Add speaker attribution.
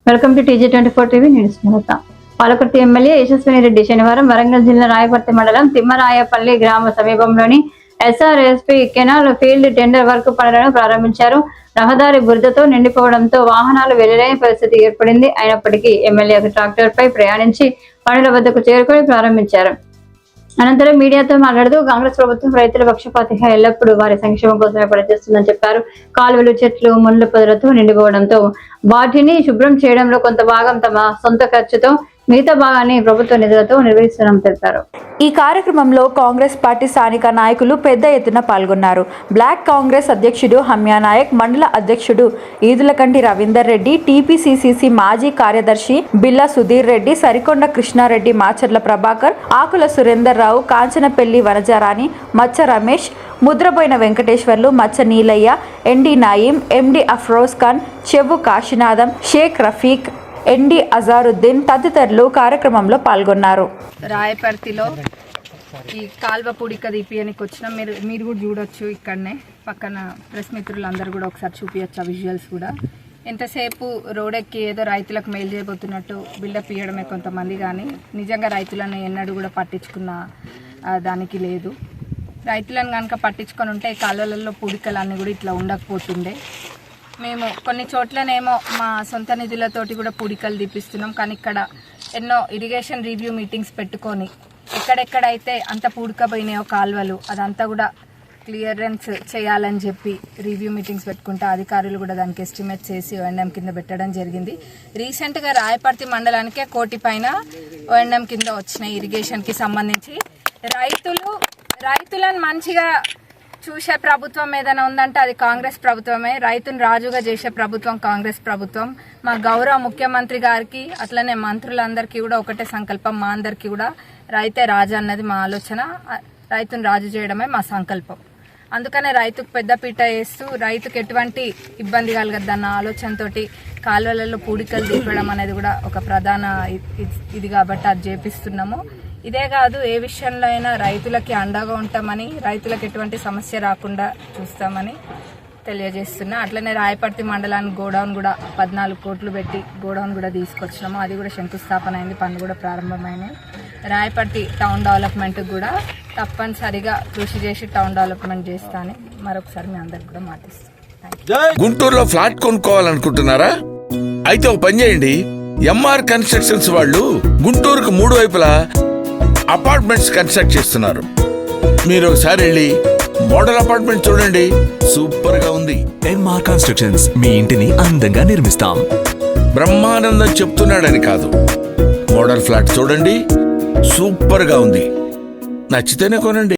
Speaker 1: Welcome to TJ24 TV news. Palakurthi MLA Yashaswini Reddy శనివారం వరంగల్ జిల్లా రాయపర్తి మండలం తిమ్మరాయపల్లి గ్రామ సమీపంలోని SRSP canal field tender work పనులను ప్రారంభించారు. రహదారి బురదతో నిండిపోవడంతో వాహనాలు వెళ్లలేని పరిస్థితి ఏర్పడింది. అయినప్పటికీ ఎమ్మెల్యే ట్రాక్టర్ పై ప్రయాణించి పనుల వద్దకు చేరుకొని ప్రారంభించారు. అనంతరం మీడియాతో మాట్లాడుతూ కాంగ్రెస్ ప్రభుత్వం రైతుల పక్షపాతిగా ఎల్లప్పుడూ వారి సంక్షేమం కోసమే పనిచేస్తుందని చెప్పారు. కాలువలు, చెట్లు, ముళ్ల పొదలతో నిండిపోవడంతో వాటిని శుభ్రం చేయడంలో కొంత భాగం తమ సొంత ఖర్చుతో, మిగతా భాగాన్ని ప్రభుత్వ నిధులతో నిర్వహిస్తున్నామని తెలిపారు.
Speaker 2: ఈ కార్యక్రమంలో కాంగ్రెస్ పార్టీ స్థానిక నాయకులు పెద్ద ఎత్తున పాల్గొన్నారు. బ్లాక్ కాంగ్రెస్ అధ్యక్షుడు హమ్యా నాయక్, మండల అధ్యక్షుడు ఈదులకంటి రవీందర్ రెడ్డి, TPCCC మాజీ కార్యదర్శి బిల్లా సుధీర్ రెడ్డి, సరికొండ కృష్ణారెడ్డి, మాచర్ల ప్రభాకర్, ఆకుల సురేందర్ రావు, కాంచనపల్లి వనజారాణి, మచ్చ రమేష్, ముద్రబోయిన వెంకటేశ్వర్లు, మచ్చ Neelayya, ND నాయిం, MD Afroz Khan, చెవ్వు Kasinatham, Sheikh Rafiq, ND Azharuddin తదితరులు కార్యక్రమంలో పాల్గొన్నారు.
Speaker 3: రాయపర్తిలో ఈ కాల్వ పూడిక తీపియనికి వచ్చినాం. మీరు కూడా చూడొచ్చు. ఇక్కడనే పక్కన ప్రెస్ మిత్రులందరూ కూడా ఒకసారి చూపించచ్చు ఆ విజువల్స్ కూడా. ఎంతసేపు రోడెక్కి ఏదో రైతులకు మేలు చేయబోతున్నట్టు బిల్డప్ ఇవ్వడమే కొంతమంది, కానీ నిజంగా రైతులను ఎన్నడూ కూడా పట్టించుకున్న దానికి లేదు. రైతులను కనుక పట్టించుకొని ఉంటే ఈ కాలువలలో పూడికలన్నీ కూడా ఇట్లా ఉండకపోతుండే. మేము కొన్ని చోట్లనేమో మా సొంత నిధులతోటి కూడా పూడికలు తీపిస్తున్నాం, కానీ ఇక్కడ ఎన్నో ఇరిగేషన్ రివ్యూ మీటింగ్స్ పెట్టుకొని ఎక్కడెక్కడైతే అంత పూడికపోయినాయో కాలువలు అదంతా కూడా క్లియరెన్స్ చేయాలని చెప్పి రివ్యూ మీటింగ్స్ పెట్టుకుంటే అధికారులు కూడా దానికి ఎస్టిమేట్ చేసి ONM కింద పెట్టడం జరిగింది. రీసెంట్గా రాయపర్తి మండలానికే 1 కోటి పైన ONM కింద వచ్చినాయి ఇరిగేషన్కి సంబంధించి. రైతులను మంచిగా చూసే ప్రభుత్వం ఏదైనా ఉందంటే అది కాంగ్రెస్ ప్రభుత్వమే. రైతును రాజుగా చేసే ప్రభుత్వం కాంగ్రెస్ ప్రభుత్వం. మా గౌరవ ముఖ్యమంత్రి గారికి అట్లనే మంత్రులందరికీ కూడా ఒకటే సంకల్పం, మా అందరికీ కూడా రైతే రాజు అన్నది మా ఆలోచన. రైతును రాజు చేయడమే మా సంకల్పం. అందుకనే రైతుకు పెద్దపీట వేస్తూ రైతుకు ఎటువంటి ఇబ్బంది కలగద్దన్న ఆలోచనతోటి కాలువలలో పూడికలు తీపడం అనేది కూడా ఒక ప్రధాన ఇది కాబట్టి అది చేపిస్తున్నాము. ఇదే కాదు, ఏ విషయంలో అయినా రైతులకి అండగా ఉంటామని, రైతులకు ఎటువంటి సమస్య రాకుండా చూస్తామని తెలియజేస్తున్నా. అట్లనే రాయపర్తి మండలానికి గోడౌన్ కూడా 14 కోట్లు పెట్టి గోడౌన్ కూడా తీసుకొచ్చినాము. అది కూడా శంకుస్థాపన అయింది, పనులు కూడా ప్రారంభమైనాయి. రాయపర్తి టౌన్ డెవలప్మెంట్ కూడా తప్పనిసరిగా కృషి చేసి టౌన్ డెవలప్మెంట్ చేస్తా అని మరొకసారి మీ అందరికి కూడా మాటిస్తాను.
Speaker 4: గుంటూరులో ఫ్లాట్ కొనుక్కోవాలనుకుంటున్నారా? అయితే ఒక పని చేయండి, MR కన్స్ట్రక్షన్స్ వాళ్ళు గుంటూరుకు 3 వైపులా అపార్ట్మెంట్స్ కన్స్ట్రక్ట్ చేస్తున్నారు. మీరు ఒకసారి వెళ్ళి మోడల్ అపార్ట్మెంట్ చూడండి, సూపర్ గా ఉంది.
Speaker 5: MR కన్స్ట్రక్షన్స్ మీ ఇంటిని అందంగా నిర్మిస్తాం.
Speaker 4: బ్రహ్మానందం చెప్తున్నాడని కాదు, మోడల్ ఫ్లాట్ చూడండి, సూపర్ గా ఉంది. నచ్చితేనే కొనండి.